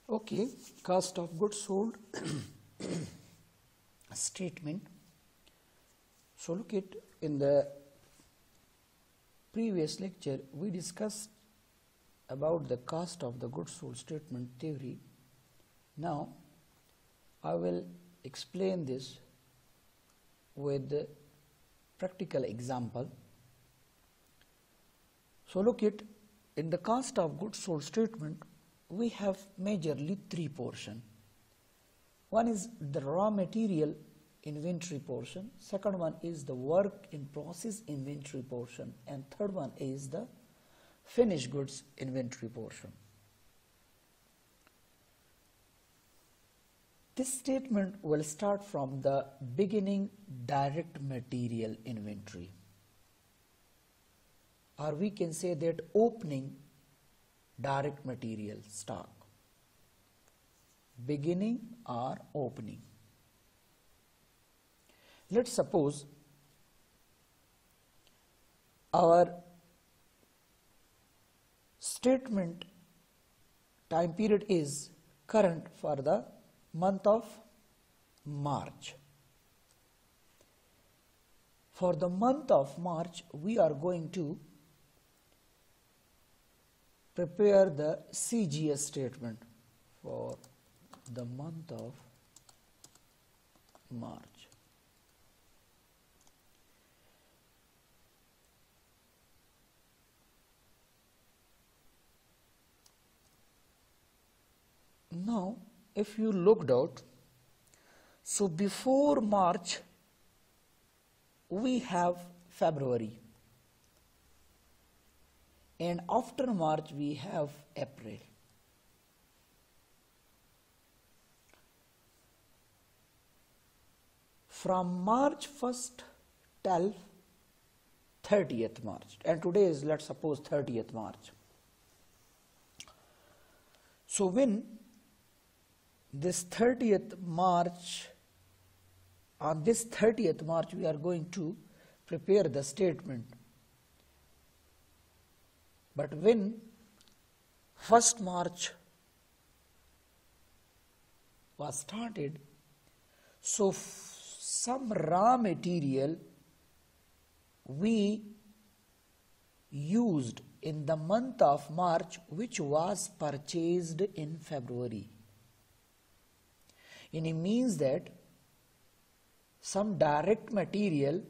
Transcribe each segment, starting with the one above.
Okay, cost of goods sold statement. So look at in the previous lecture we discussed about the cost of the goods sold statement theory. Now I will explain this with the practical example. So look at in the cost of goods sold statement we have majorly three portions. One is the raw material inventory portion, second one is the work in process inventory portion, and third one is the finished goods inventory portion. This statement will start from the beginning direct material inventory, or we can say that opening direct material stock, beginning or opening. Let's suppose our statement time period is current for the month of March. For the month of March, we are going to prepare the CGS statement for the month of March. Now, if you looked out, so before March, we have February, and after March, we have April. From March 1st till 30th March, and today is, let's suppose, 30th March. So when this 30th March, on this 30th March, we are going to prepare the statement. But when 1st March was started, so some raw material we used in the month of March, which was purchased in February. And it means that some direct material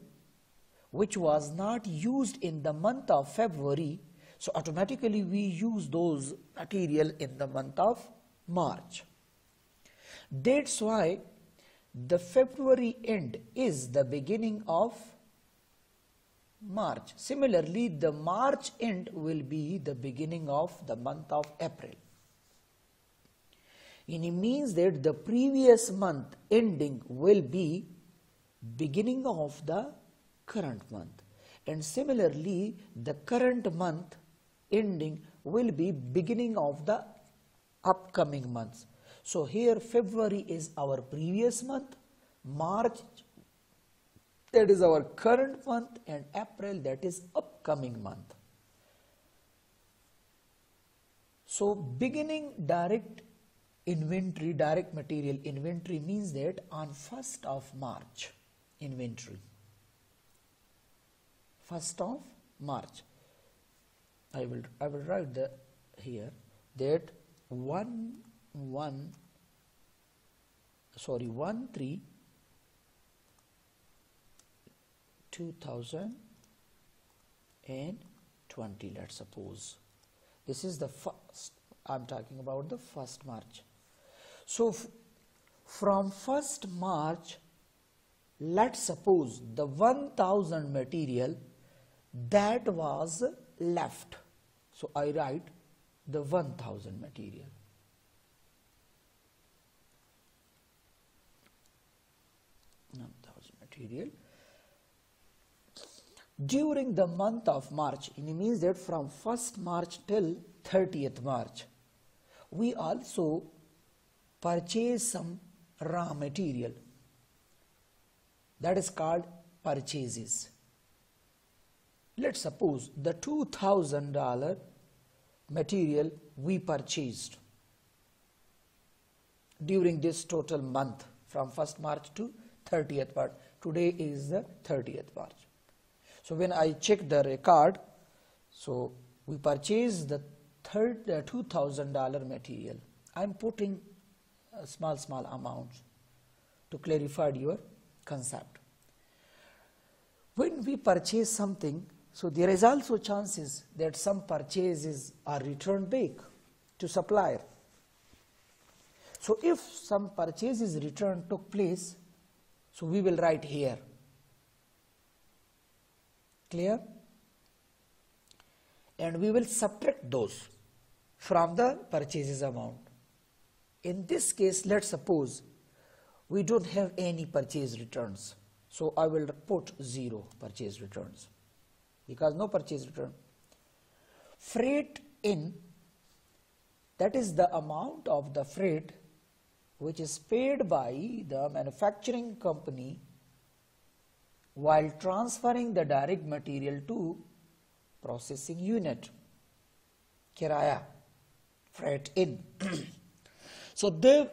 which was not used in the month of February, so automatically we use those material in the month of March. That's why the February end is the beginning of March. Similarly, the March end will be the beginning of the month of April. And it means that the previous month ending will be beginning of the current month, and similarly the current month ending will be beginning of the upcoming months. So here February is our previous month, March that is our current month, and April that is upcoming month. So beginning direct inventory, direct material inventory means that on 1st of March inventory, 1st of March, I will write the here that 1/3/2020, let's suppose. This is the first, I'm talking about the 1st March. So from 1st March, let's suppose the 1000 material that was left. So I write the 1000 material. During the month of March, it means that from 1st March till 30th March, we also purchase some raw material. That is called purchases. Let's suppose the $2,000 material we purchased. during this total month from 1st March to 30th March. Today is the 30th March. So when I check the record, so we purchased the $2,000 material. I'm putting small amounts to clarify your concept. When we purchase something, so there is also chances that some purchases are returned back to supplier. So if some purchases return took place, so we will write here. Clear? And we will subtract those from the purchases amount. In this case, let's suppose we don't have any purchase returns. So I will put 0 purchase returns because no purchase return. Freight in, that is the amount of the freight which is paid by the manufacturing company while transferring the direct material to processing unit. Kiraya, freight in. So the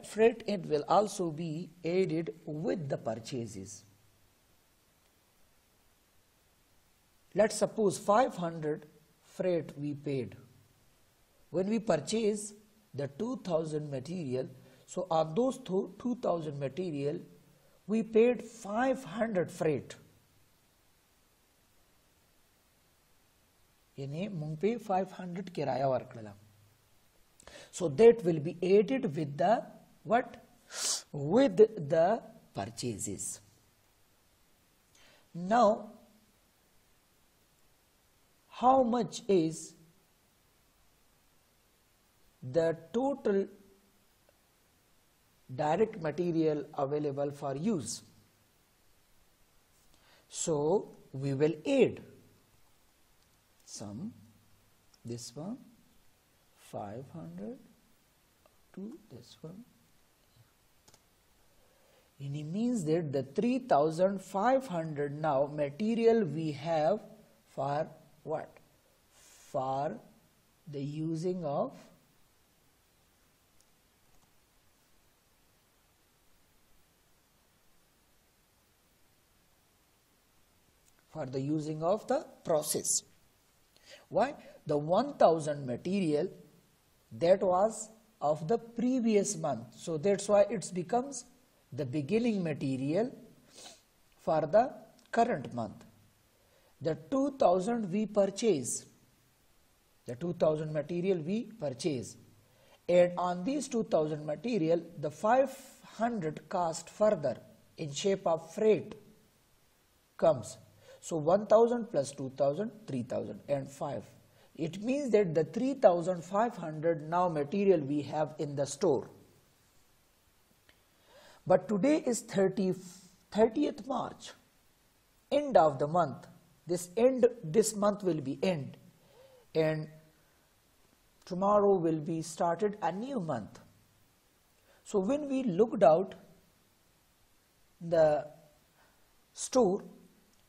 freight in will also be added with the purchases. Let's suppose 500 freight we paid. When we purchase the 2000 material, so on those 2000 material, we paid 500 freight. यानी मुंग पे 500 किराया Varkala. So that will be added with the what? With the purchases. Now, how much is the total direct material available for use? So we will add some, this one 500 to this one. And it means that the 3500 now material we have for what? For the using of the process. Why? The 1000 material that was of the previous month. So that's why it becomes the beginning material for the current month. The 2000 we purchase, the 2000 material we purchase, and on these 2000 material the 500 cost further in shape of freight comes. So 1000 plus 2000, 3000 and 5. It means that the 3500 now material we have in the store. But today is 30th March, end of the month. This month will be end, and tomorrow will be started a new month. So when we looked out the store,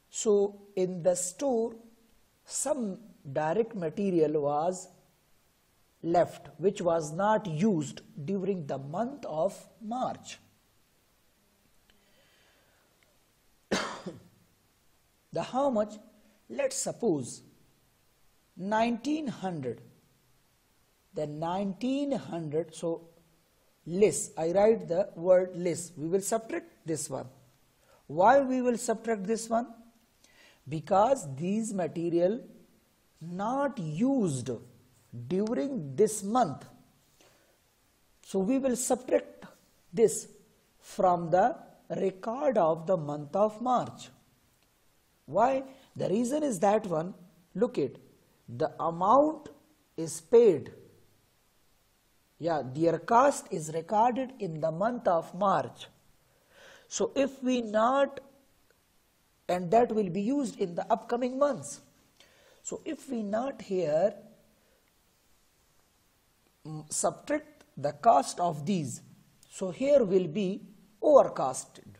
so in the store some direct material was left which was not used during the month of March. The how much? Let's suppose 1900. Then 1900, so less, I write the word less. We will subtract this one. Why we will subtract this one? Because these material not used during this month. So we will subtract this from the record of the month of March. Why? The reason is that one, look at, the amount is paid. Yeah, their cost is recorded in the month of March. So if we not, and that will be used in the upcoming months. So if we not here subtract the cost of these, so here will be overcosted.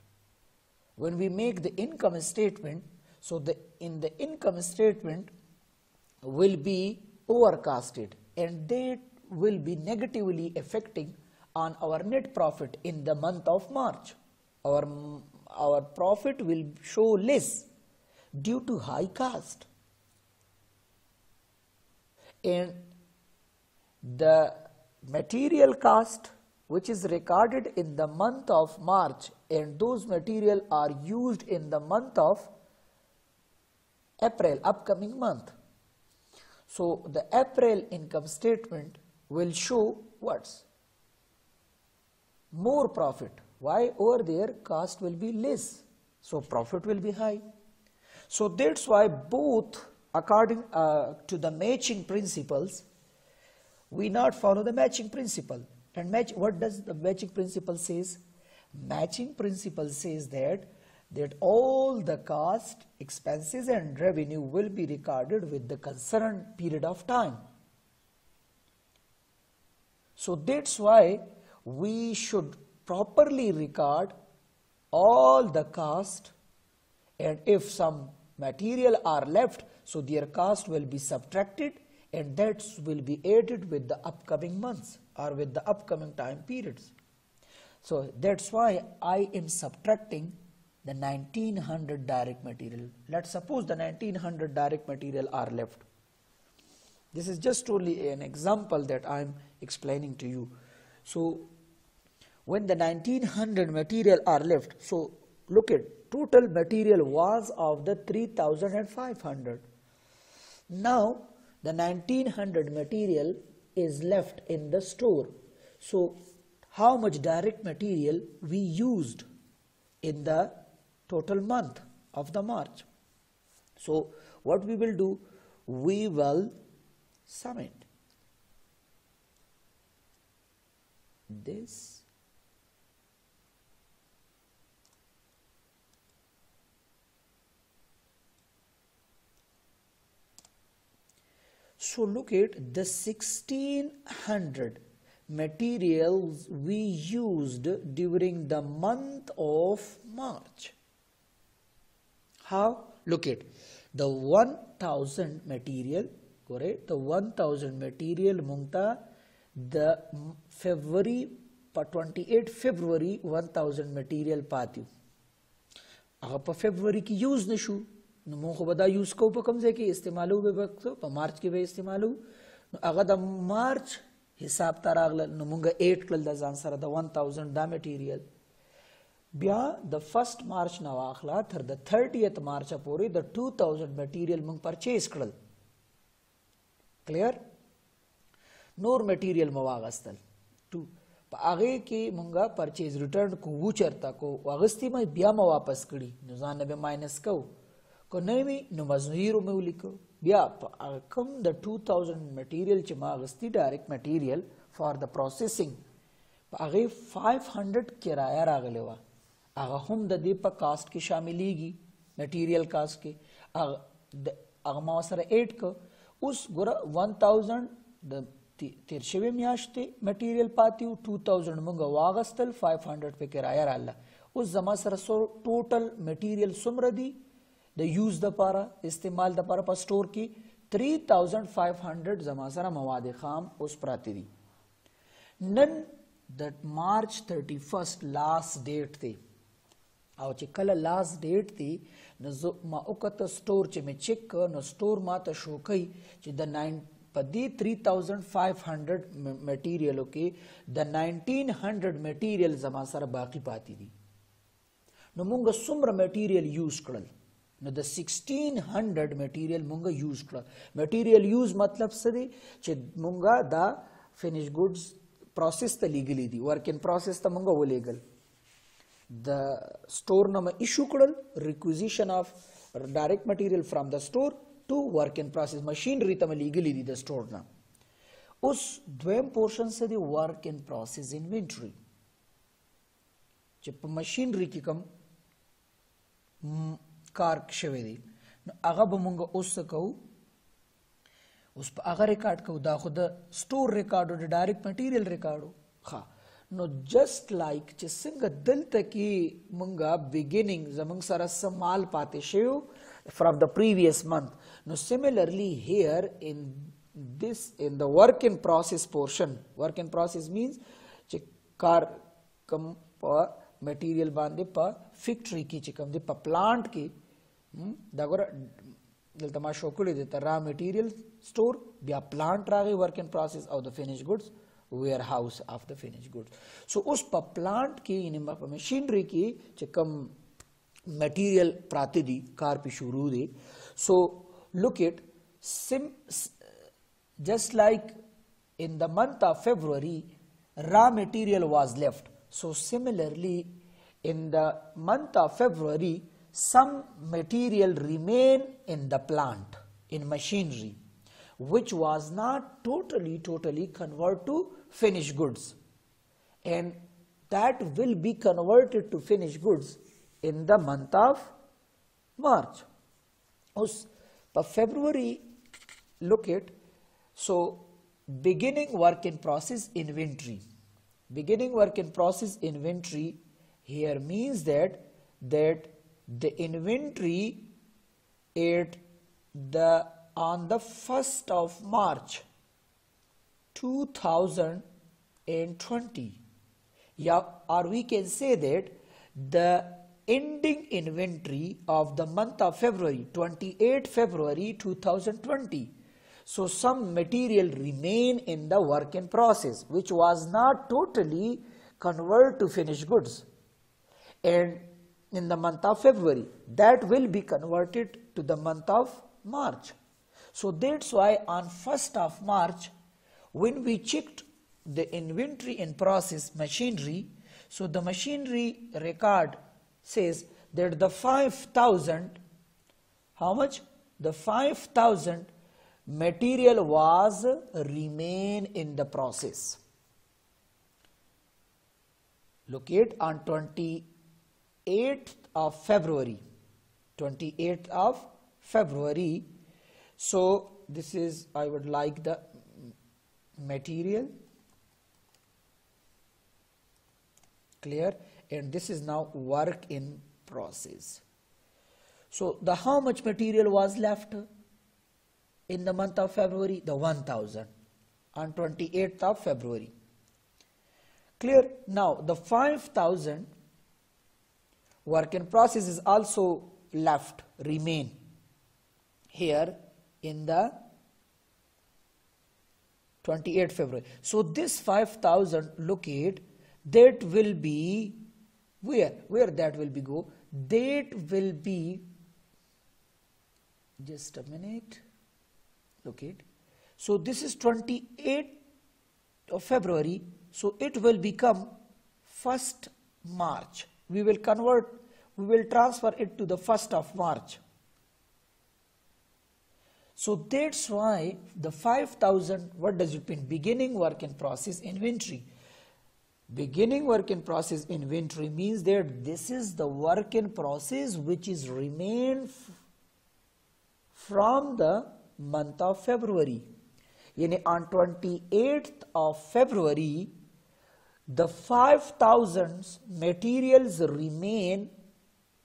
When we make the income statement, so in the income statement will be overcosted, and that will be negatively affecting on our net profit in the month of March. Our profit will show less due to high cost. And the material cost which is recorded in the month of March, and those material are used in the month of April, upcoming month. So the April income statement will show what's more profit. Why? Over there cost will be less, so profit will be high. So that's why both according to the matching principles, we not follow the matching principle. And what does the matching principle says? Matching principle says that all the cost, expenses and revenue will be recorded with the concerned period of time. So that's why we should properly record all the cost, and if some material are left, so their cost will be subtracted, and that will be added with the upcoming months or with the upcoming time periods. So that's why I am subtracting the 1900 direct material. Let's suppose the 1900 direct material are left. This is just only an example that I am explaining to you. So when the 1900 material are left, so look at total material was of the 3500. Now the 1900 material is left in the store. So how much direct material we used in the total month of the March? So what we will do, we will sum it. This so look at the 1600 materials we used during the month of March. How? Look at the 1000 material, correct? The 1000 material mungta the February 28 February 1000 material पातियो. अगर पर February की use नशु no मोह बदा use को पर कम से कि इस्तेमालू बे वक्त पर March के बे इस्तेमालू अगर द March हिसाब तारागल नो मुंगा 8 कल द जांसरा द 1000 दा material बिया the 1st March नवाखला थर the 30th March अपोरी the 2000 material मुंग purchase कल. Clear? नोर material मवागस्तल टू आगे के मुंगा परचेज रिटर्न को वो चरता को अगस्ती में बिया में वापस करी नुजान नबे माइनस को नहीं में नुमज़ीरो में उलिको बिया come the 2000 material Chima Agasti direct material for the processing आगे 500 किराया रागलेवा आगे हम द दीप कास्ट की शामिलीगी मटेरियल कास्ट के आगे मावसर 8 को उस गुरा 1000 द तिरशवे म्याश्ते मटेरियल पाती 2000 मुंगा वागस्तल 500 पे किराया राला उस जमा सर सो टोटल मटेरियल सुमरदी द यूज द पारा इस्तेमाल द पारा पर स्टोर की 3500 जमा सर मवाद खाम उस प्रातिदी नन that March 31st last date थे आओ चे कल लास्ट डेट थी न जो मा उकत स्टोर चे में चेक न स्टोर मा त शोकई चे द 9 पदी 3500 मटेरियल के द 1900 मटेरियल जमा सर बाकी पाती थी न मुंगा सुम्र मटेरियल यूज करल न द 1600 मटेरियल मुंगा यूज करल मटेरियल यूज मतलब सदे चे मुंगा द फिनिश गुड्स प्रोसेस त legally the work in process त मुंगा वो लीगल द स्टोर न इशू करल requisition of direct material from the store to work in process machinery तम legally दी the store ना उस द्वेम portion से दी work in process inventory जब machinery की कम कार शवे दी अगर बमुंगा उस सकूँ उस पर अगर रिकॉर्ड को दा खुद store record हो direct material record हो हाँ no just like जिसंग दिल तक की मुंगा beginning जमंग सारा समाल पाते शेव from the previous month. Now similarly here in the work in process portion, work in process means कार कम पर material बांधे पर factory की चिकम दे पर plant की दागोरा दल तमाशा कुले देता raw material store बिया plant रागे work in process of the finished goods warehouse of the finished goods. So उस पर plant की इन्हें पर machinery की चिकम material प्रातिदी कार पे शुरू दे. So look at just like in the month of February raw material was left. So similarly in the month of February some material remain in the plant, in machinery, which was not totally converted to finished goods, and that will be converted to finished goods in the month of March. For February, look at, so beginning work in process inventory. Beginning work in process inventory here means that the inventory on the 1st of March 2020, yeah, or we can say that the ending inventory of the month of February, 28 February 2020. So some material remain in the work in process which was not totally converted to finished goods, and in the month of February that will be converted to the month of March. So that's why on 1st of March when we checked the inventory in process machinery, so the machinery record says that the 5,000, how much? The 5,000 material was remain in the process. Look at on 28th of February, 28th of February. So this is, I would like the material, clear, and this is now work in process. So the how much material was left in the month of February? The 1,000 on 28th of February. Clear? Now the 5,000 work in process is also left, remain here in the 28th February. So this 5,000, look at, that will be where that will be go? That will be, just a minute, look at, so this is 28th of February, so it will become 1st March. We will transfer it to the 1st of March. So that's why the 5,000, what does it mean? Beginning work in process inventory. Beginning work in process inventory means that this is the work in process which is remained from the month of February. Yani on 28th of February, the 5,000 materials remain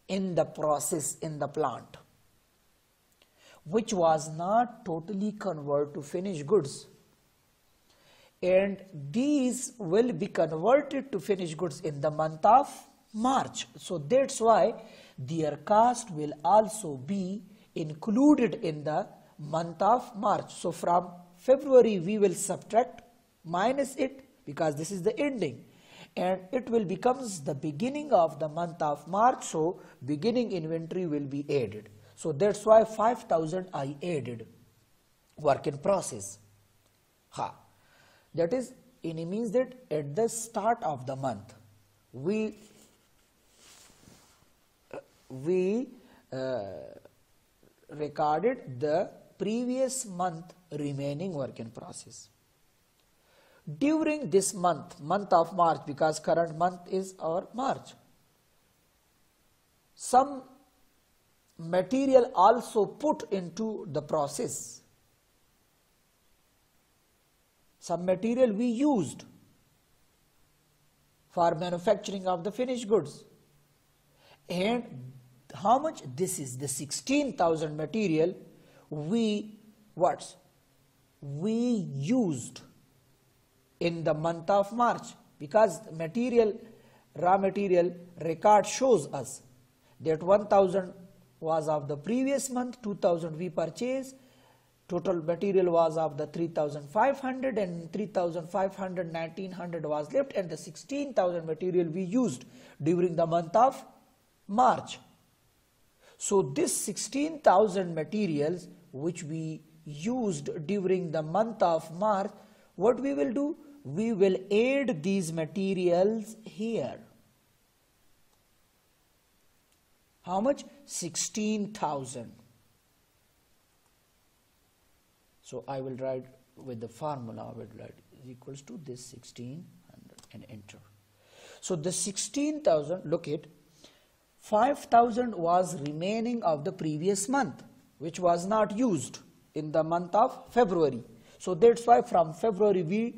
in the process in the plant, which was not totally converted to finished goods, and these will be converted to finished goods in the month of March. So that's why their cost will also be included in the month of March. So from February we will subtract, minus it, because this is the ending, and it will becomes the beginning of the month of March. So beginning inventory will be added. So that's why 5,000 I added work in process. That is, it means that at the start of the month we recorded the previous month remaining work in process. During this month of March, because current month is our March, some material also put into the process. Some material we used for manufacturing of the finished goods. And how much? This is the 16,000 material we used in the month of March. because raw material record shows us that 1000 was of the previous month, 2000 we purchased, total material was of the 3500, and 3500, 1900 was left, and the 16,000 material we used during the month of March. So this 16,000 materials which we used during the month of March, what we will do? We will add these materials here. How much? 16,000. So I will write with the formula, I will write is equals to this 1600 and enter. So the 16,000, look it, 5,000 was remaining of the previous month, which was not used in the month of February. So that's why from February we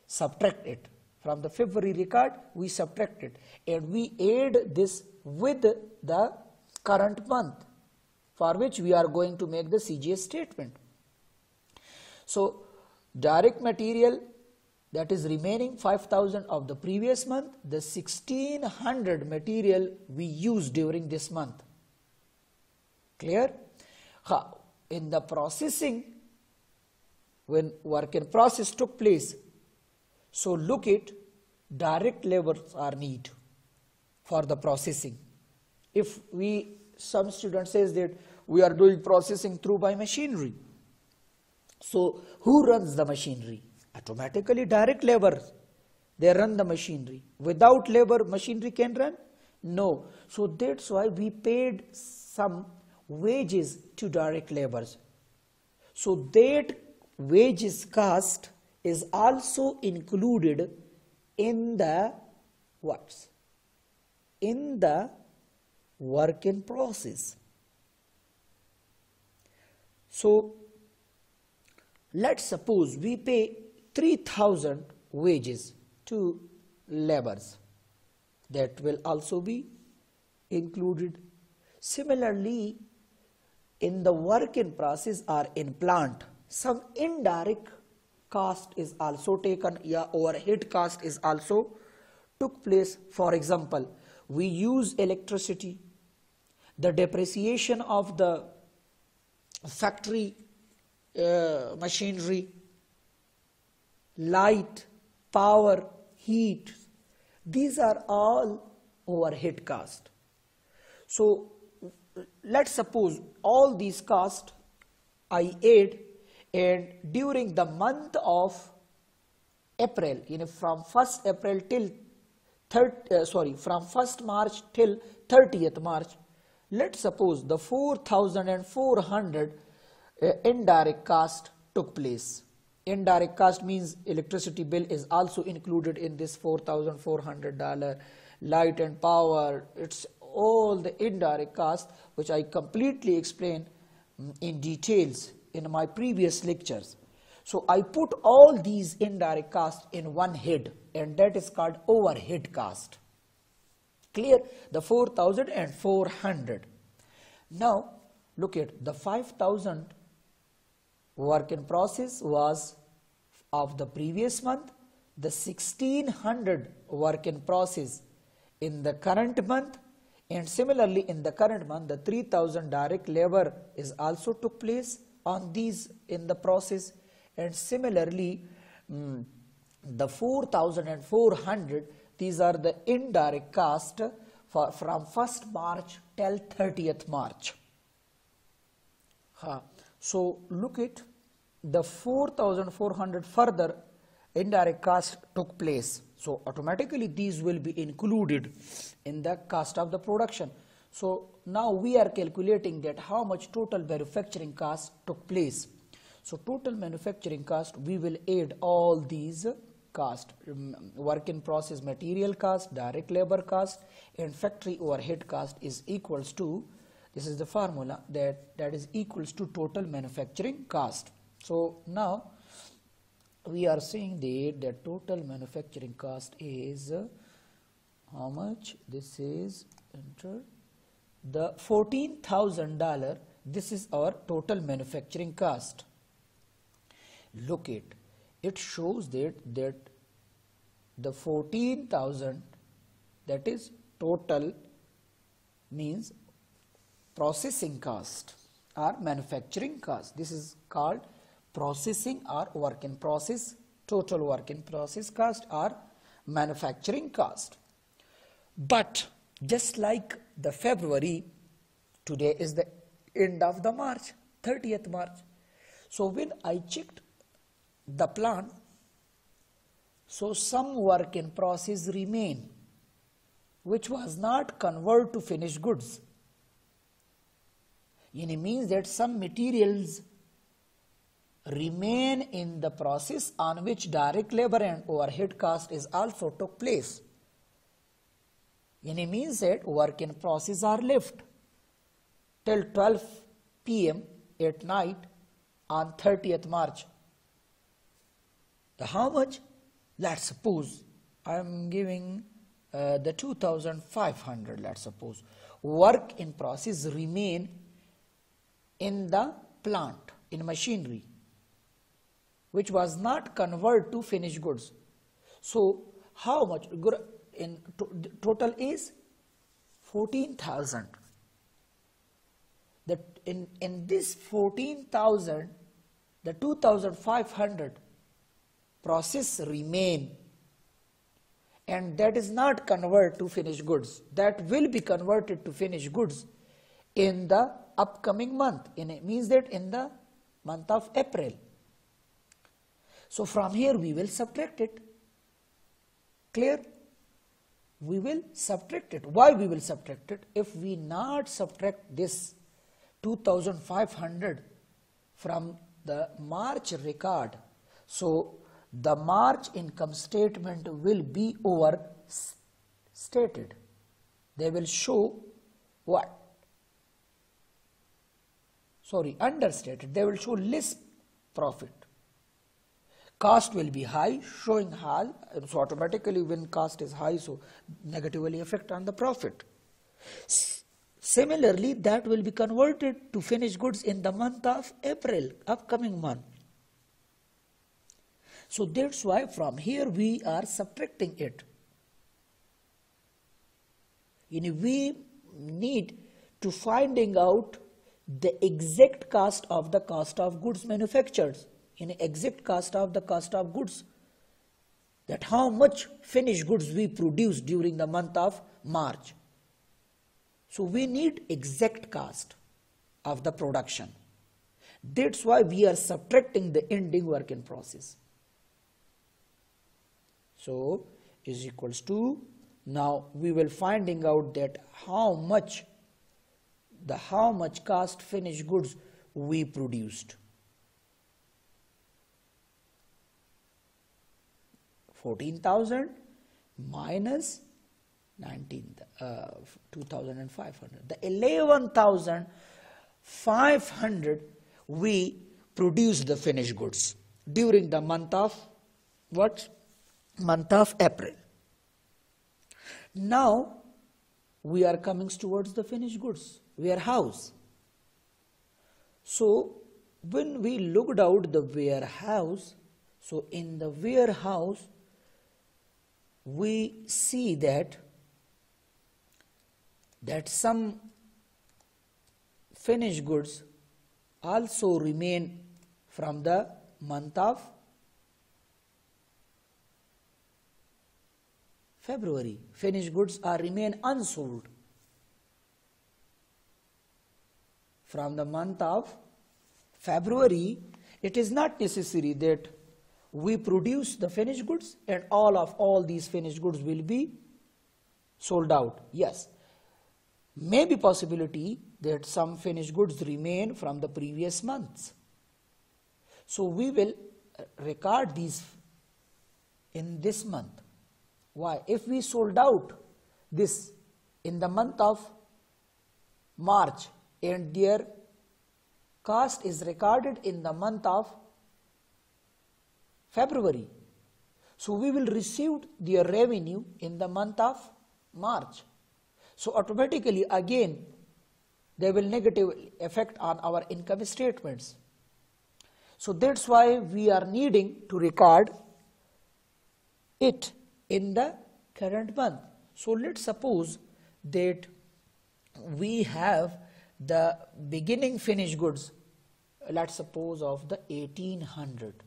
subtract it. From the February record we subtract it, and we add this with the current month, for which we are going to make the CGS statement. So direct material, that is remaining 5,000 of the previous month, the 1600 material we used during this month. Clear? In the processing, when work in process took place, so look it, direct labors are need for the processing. If some student says that we are doing processing through by machinery, so who runs the machinery? Automatically direct laborers, they run the machinery. Without labor, machinery can run? No. So that's why we paid some wages to direct laborers. So that wages cost is also included in the what? In the work in process. So let's suppose we pay 3,000 wages to laborers. That will also be included. Similarly, in the work in process or in plant, some indirect cost is also taken, overhead cost is also took place. For example, we use electricity, the depreciation of the factory machinery, light, power, heat, these are all overhead cost. So let's suppose all these costs I add, and during the month of April, from 1st April till from 1st March till 30th March, let's suppose the 4,400 indirect cost took place. Indirect cost means electricity bill is also included in this $4,400, light and power, it's all the indirect cost which I completely explained in details in my previous lectures. So I put all these indirect costs in one head, and that is called overhead cost. Clear? The 4,400. Now look at the 5,000 work in process was of the previous month, the 1,600 work in process in the current month, and similarly in the current month the 3,000 direct labor is also took place on these in the process, and similarly the 4,400, these are the indirect cost from 1st March till 30th March. So look at the 4,400 further indirect cost took place. So automatically these will be included in the cost of the production. So now we are calculating that how much total manufacturing cost took place. So total manufacturing cost, we will add all these cost, work in process material cost, direct labor cost, and factory overhead cost is equals to, this is the formula, that is equals to total manufacturing cost. So now we are saying that total manufacturing cost is how much? This is enter the $14,000. This is our total manufacturing cost. Look it shows that the 14,000, that is total, means processing cost or manufacturing cost. This is called processing or work in process, total work in process cost or manufacturing cost. But just like the February, today is the end of the March, 30th March. So when I checked the plan, so some work in process remain, which was not converted to finished goods. It means that some materials remain in the process on which direct labor and overhead cost is also took place. It means that work in process are left till 12 p.m. at night on 30th March. How much? Let's suppose I am giving the 2,500, let's suppose. Work in process remain in the plant, in machinery, which was not converted to finished goods. So how much in total is 14,000. That in this 14,000, the 2,500 process remain, and that is not converted to finished goods. That will be converted to finished goods in the upcoming month. It means that in the month of April. So from here we will subtract it. Clear? We will subtract it. Why we will subtract it? If we not subtract this 2,500 from the March record, so the March income statement will be overstated. They will show what? Sorry, understated. They will show less profit. Cost will be high, showing high, so automatically when cost is high, so negatively affect on the profit. Similarly, that will be converted to finished goods in the month of April, upcoming month. So that's why from here we are subtracting it. We need to finding out the exact cost of the cost of goods manufactured. Exact cost of the cost of goods, that how much finished goods we produce during the month of March. So we need exact cost of the production. That's why we are subtracting the ending work in process. So is equals to, now we will finding out that how much cost finished goods we produced. 14,000 minus 2,500. The 11,500 we produced the finished goods during the month of what? Month of April. Now we are coming towards the finished goods warehouse. So when we looked out the warehouse, so in the warehouse we see that some finished goods also remain from the month of February. Finished goods are remain unsold from the month of February. It is not necessary that we produce the finished goods and all these finished goods will be sold out. Yes, may be possibility that some finished goods remain from the previous months. So we will record these in this month. Why? If we sold out this in the month of March and their cost is recorded in the month of February, so we will receive their revenue in the month of March. So automatically again they will negatively affect on our income statements. So that's why we are needing to record it in the current month. So let's suppose that we have the beginning finished goods, let's suppose of the 1800.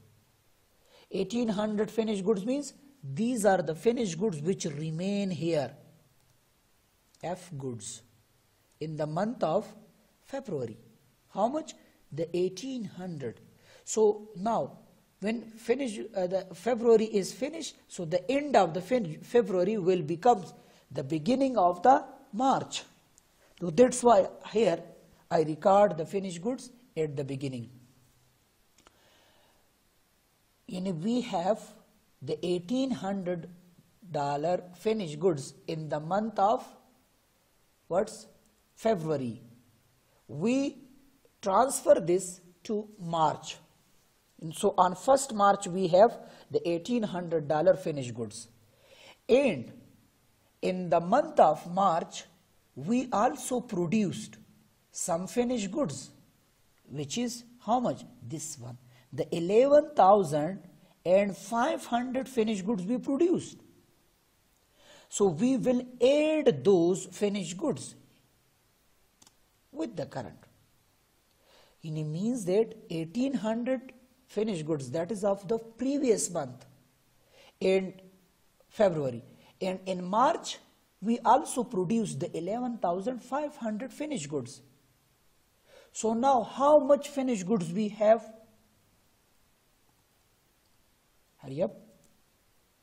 1800 finished goods means these are the finished goods which remain here, F goods, in the month of February. How much? The 1800. So now when the February is finished, so the end of the February will become the beginning of the March. So that's why here I record the finished goods at the beginning. And we have the $1,800 finished goods in the month of February. We transfer this to March. And so on 1st March we have the $1,800 finished goods. And in the month of March we also produced some finished goods, which is how much? This one. The 11,500 finished goods we produced. So we will add those finished goods with the current. And it means that 1800 finished goods, that is of the previous month in February. And in March, we also produced the 11,500 finished goods. So now how much finished goods we have? Hurry up.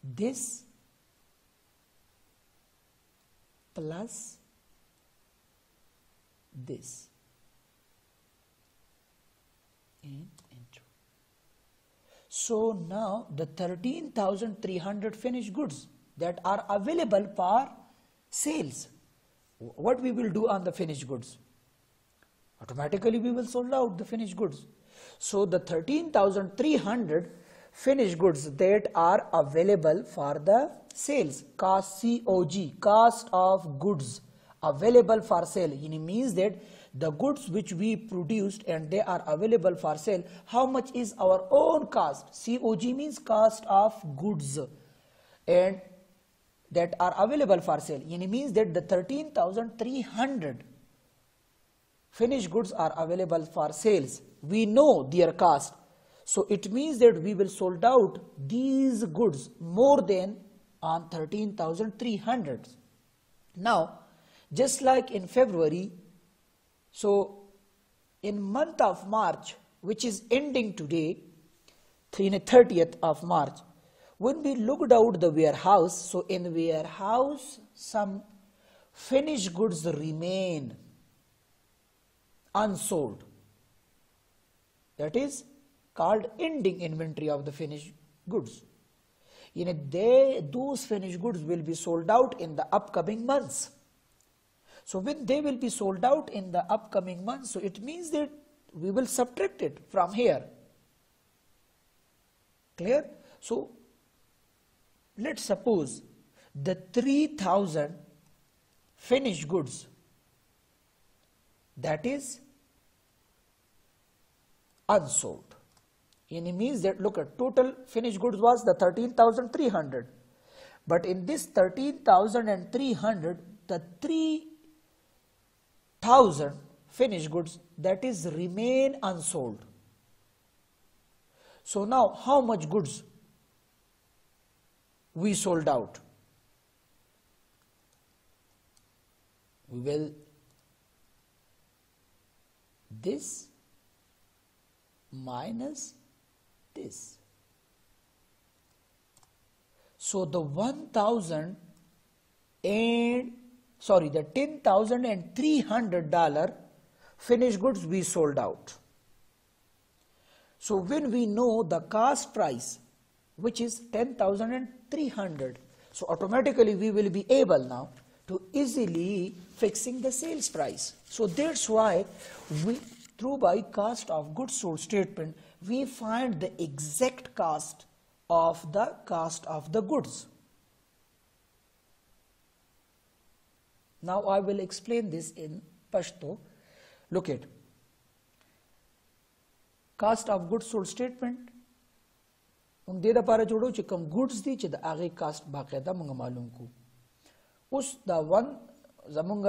This plus this. And enter. So now the 13,300 finished goods that are available for sales. What we will do on the finished goods? Automatically we will sold out the finished goods. So the 13,300 finished goods that are available for the sales, cost COG, cost of goods available for sale. It means that the goods which we produced and they are available for sale, how much is our own cost? COG means cost of goods and that are available for sale. It means that the 13,300 finished goods are available for sales. We know their cost. So it means that we will sold out these goods more than on 13,300. Now, just like in February, so in month of March, which is ending today, 30th of March, when we looked out the warehouse, so in warehouse some finished goods remain unsold. That is called ending inventory of the finished goods. Those finished goods will be sold out in the upcoming months. So when they will be sold out in the upcoming months, so it means that we will subtract it from here. Clear? So let's suppose the 3,000 finished goods, that is unsold. And it means that, look at total finished goods was the 13,300. But in this 13,300, the 3,000 finished goods, that is remain unsold. So now how much goods we sold out? We will this minus this. So the the $10,300 finished goods we sold out. So when we know the cost price, which is 10,300, so automatically we will be able now to easily fixing the sales price. So that's why we, through by cost of goods sold statement, we find the exact cost of the goods. Now I will explain this in Pashto. Look at cost of goods sold statement. موږ دې د پاره جوړو چې کوم ګوډز دي چې د هغه کاست باقاعده موږ معلوم کو. اوس دا ون زمونږ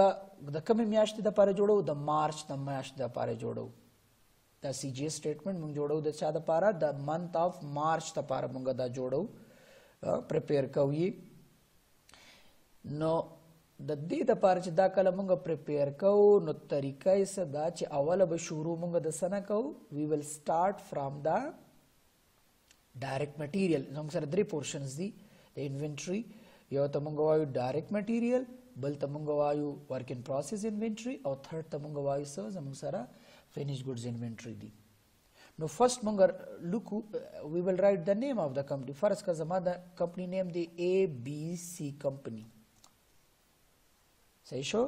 د کومې میاشتې د پاره جوړو؟ د مارچ د میاشتې د پاره جوړو. دا سی جی سټیټمنټ موږ جوړو د چا د پاره؟ د منث اف مارچ د پاره موږ دا جوړو پریپیر کوي. نو د دې د پاره چې دا کله موږ پریپیر کوو نو طریقه یې څه ده چې اوله به شروع موږ د څه نه کوو؟ وی ول سٹارټ فرام د ډایرکټ مټیریل. زموږ سره درې پورشنز دي د انوینټري. یو ته موږ وایو ډایرکټ مټیریل، بل ته موږ وایو ورک ان پروسس انوینټري، او تھرډ ته موږ وایو څه زموږ سره فینیش ګوډز انوینټري دي. نو فرست موږ لوکو وی ول رائټ د نیم اف د کمپنی. فرض کا زما د کمپنی نیم دی اے بی سی کمپنی. صحیح شو؟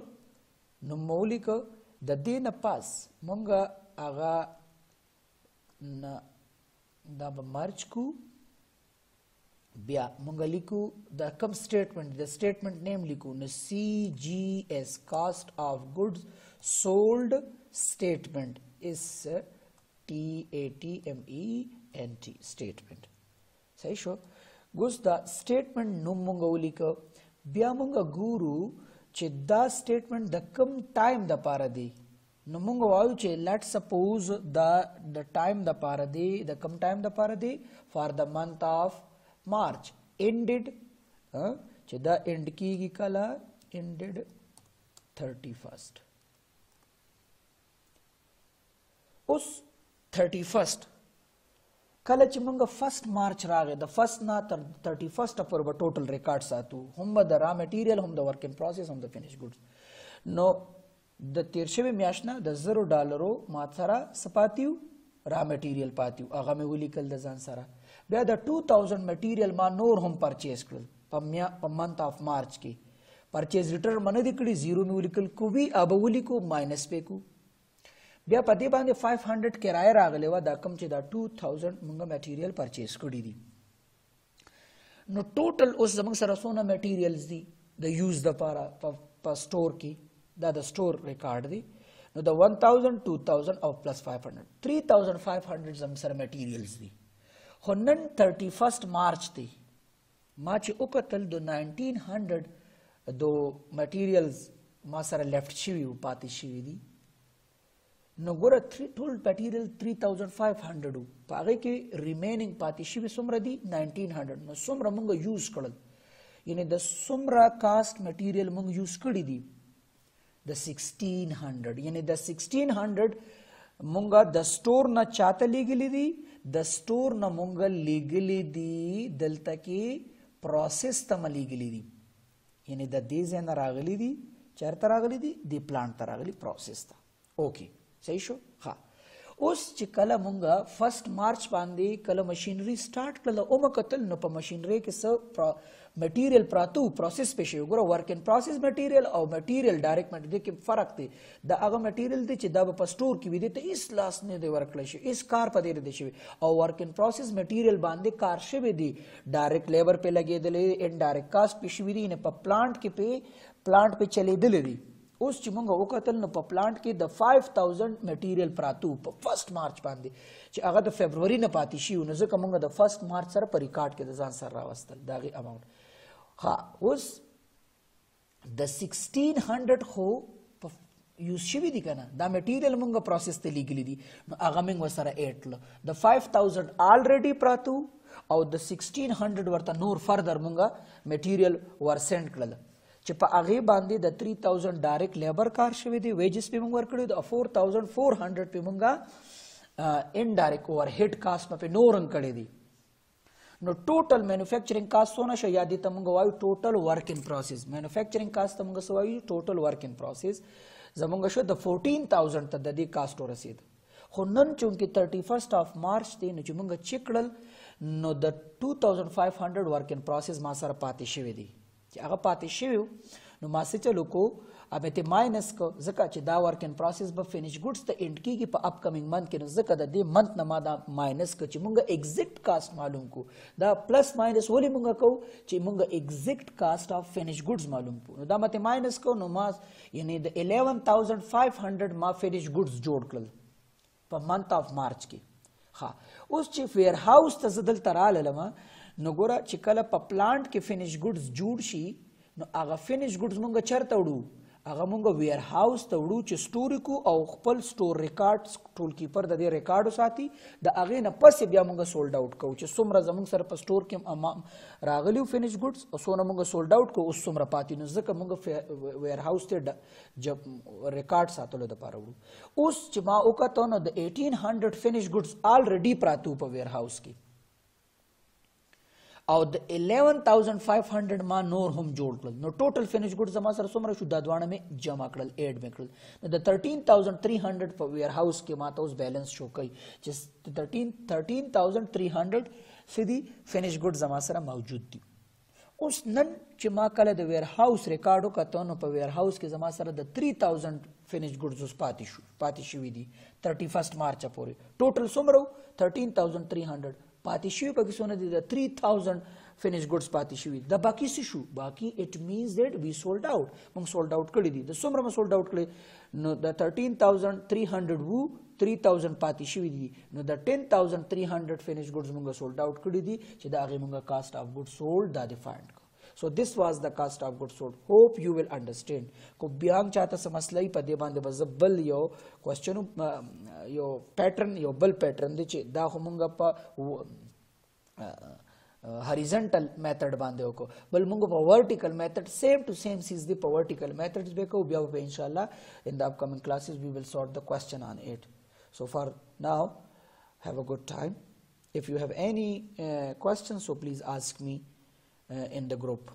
نو مولیک د دې نه پاس موږ هغه دا به مرج کو. بیا موږ لیکو د کم سټیټمنټ د سټیټمنټ نیم لیکو نو سی جی ایس کاسٹ آف ګوډز سولډ سټیټمنټ اس T A T M E N T statement. सही शो? गुस दा statement नुम मुंगा उलिका बिया मुंगा गुरु चे दा स्टेटमेंट द कम टाइम द पारा दी. नुम मुंगा वायु चे लेट सपोज द टाइम द पारा दी द कम टाइम द पारा दी for the month of March ended चे द एंड की कला एंडेड 31st. उस 31st کله چې موږ فرست مارچ راغی د فرست نه تر 31st پر به ټوټل ریکارډ ساتو، هم د را مټیریل، هم د ورک ان پروسس، هم د فینیش ګوډز. نو د تیر شوی میاشت نه د $0 ما سره سپاتیو را مټیریل پاتیو، هغه مې ولیکل د ځان سره. بیا د 2000 مټیریل ما نور هم پرچیز کړل په منث اف مارچ کې. پرچیز ریټرن منه دی کړی، 0 مې ولیکل، کوبي اب ولیکو ماینس پې کو. بیا په دې باندې 500 کرایه راغلی وه، دا کم چې دا 2000 موږ مټیریل پرچیز کړي دي. نو ټوټل اوس زموږ سره څونه مټیریلز دي د یوز دپاره په سټور کې؟ دا د سټور ریکارډ دی. نو د 1000 2000 او پلس 500 3500 زموږ سره مټیریلز دي. خو نن 31 مارچ دی، ما چې وکتل د 1900 دو مټیریلز ما سره لیفټ شوي و، پاتې شوي دي. نو ګوره ټول مټیریل 3500 و، په هغې کې ریمیننګ پاتې شوي څومره دي؟ 1900. نو څومره موږ یوز کړل، یعنې د څومره کاسټ مټیریل موږ یوز کړي دي؟ د 1600. یعنې د 1600 موږ د سټور نه چاته لیږلي دي؟ د سټور نه موږ لیږلي دي دلته کې پروسس ته م لیږلي دي. یعنې د دې ځای نه راغلي دي، چېرته راغلي دي؟ دې پلانټ ته راغلي، پروسس ته. اوکې صحیح شو؟ ها، اوس چې کله مونږ فرست مارچ باندې کله مشینری سٹارټ کړله او مکتل، نو په مشینری کې څه مټیریل پراتو، پروسس پې شوی. ګوره ورک ان پروسس مټیریل او مټیریل ډایرکټ مټیریل کې فرق دی. د هغه مټیریل دی چې دا په سټور کې وي، دې ته هېڅ لاس نه دی ورکړی شوی، هېڅ کار په دې نه دی شوی. او ورک ان پروسس مټیریل باندې کار شوی دی، ډایرکټ لیبر پې لګېدلی، انډایرکټ کاسټ پې شوي دي، یعنې په پلانټ کې پلانټ پې چلېدلی دی. اوس چې مونږ وکتل نو په پلانټ کې د 5000 مټیریل پراتو په فرست مارچ باندې، چې هغه د فبروري نه پاتې شي. نو ځکه مونږ د فرست مارچ سره په ریکارډ کې د ځان سره راوستل د هغې اماونټ. ها، اوس د 1600 خو یوز شوي دي که نه، دا مټیریل مونږ پروسس ته لیږلي دي، نو هغه مونږ ورسره ایډ کړله. د 5000 آلریډي پراتو او د 1600 ورته نور فردر مونږ مټیریل ورسینډ کړله، چې په هغې باندې د 3000 ډایرکټ لیبر کار شوی دی، ویجز پې مونږ ورکړي دي، او 4400 پې مونږ انډایرکټ اوور هیډ کاسټ پې نور هم کړی دی. نو ټوټل مینوفیکچرینګ کاسټ څونه شو؟ یا دې ته مونږ وایو ټوټل ورک ان پروسس. مینوفیکچرینګ کاسټ ته مونږ څه وایو؟ ټوټل ورک ان پروسس زمونږ شو د 14000 ته د دې کاسټ ورسېد. خو نن چونکې 31 اف مارچ دی، نو چې مونږ چیک کړل نو د 2500 ورک ان پروسس ما سره پاتې شوی دی. چې هغه پاتې شوي نو ما څه چلو کو، اب ته ماینس کو، ځکه چې دا ورک ان پروسس به فینیش ګوډز ته انډ کېږي په اپ کمینګ منت کې. نو ځکه د دې منت نه ما دا ماینس کو چې مونږ ایگزیکټ کاسټ معلوم کو. دا پلس ماینس ولې مونږ کو؟ چې مونږ ایگزیکټ کاسټ آف فینیش ګوډز معلوم کو. نو دا مته ماینس کو، نو ما یعنې د 11500 ما فینیش ګوډز جوړ کړل په منت آف مارچ کې. ها اوس چې ویر هاوس ته زدل ترالم نو ګوره چې کله په پلانټ کې فینیش ګډز جوړ شي نو هغه فینیش ګډز مونږ چرته وړو هغه مونږ ویر هاوس ته وړو چې سټور کو او خپل سټور ریکارډ ټول کیپر د دې ریکارډ ساتي د هغې نه پس بیا مونږ سولډ آوټ کوو چې څومره زمونږ سره په سټور کې راغلي فینیش ګډز او څونه مونږ سولډ آوټ کوو اوس څومره پاتې نو ځکه مونږ ویر هاوس ته ریکارډ ساتلو دپاره وړو اوس چې ما وکتو نو د 1800 فینیش ګډز آلریډي پراته په ویر هاوس کې او د 11500 ما نور هم جوړ کړل نو ټوټل فینیش ګډ زما سره څومره شو دا دواړه مې جمع کړل ایډ مې کړل نو د 13300 په ویر هاوس کې ما ته اوس بیلنس شو کوي چې 13300 سیدي فینیش ګډ زما سره موجود دي اوس نن چې ما کله د ویر هاوس ریکارډ وکړو نو په ویر هاوس کې زما سره د 3000 فینیش ګډز اوس پاتې شوي دي 31 مارچ پورې ټوټل څومره 13300 پاتې شوي پکې څونه دي د 3000 فینیش ګډز پاتې شوي د باقي څه شو باقي اټ مینز دیټ وی سولډ آوټ موږ سولډ آوټ کړي دي د څومره مو سولډ آوټ کړي نو د 13300 وو 3000 پاتې شوي دي نو د 10300 فینیش ګډز موږ سولډ آوټ کړي دي چې د هغې موږ کاسټ آف ګډ سولډ دا دې فایند کړو So this was the cost of goods sold. Hope you will understand. کو بیا هم چاته څه مسله وي په دې باندې به زه بل یو کوېسچن یو پیټرن یو بل پیټرن دی چې دا خو مونږ په هریزنټل میتھډ باندې وکړو بل مونږ په ورټیکل میتھډ سیم ټو سیم سیز دی په ورټیکل میتھډز به کوو بیا به انشاءالله in the upcoming classes we will sort the question on it. So for now have a good time. If you have any questions so please ask me in the group.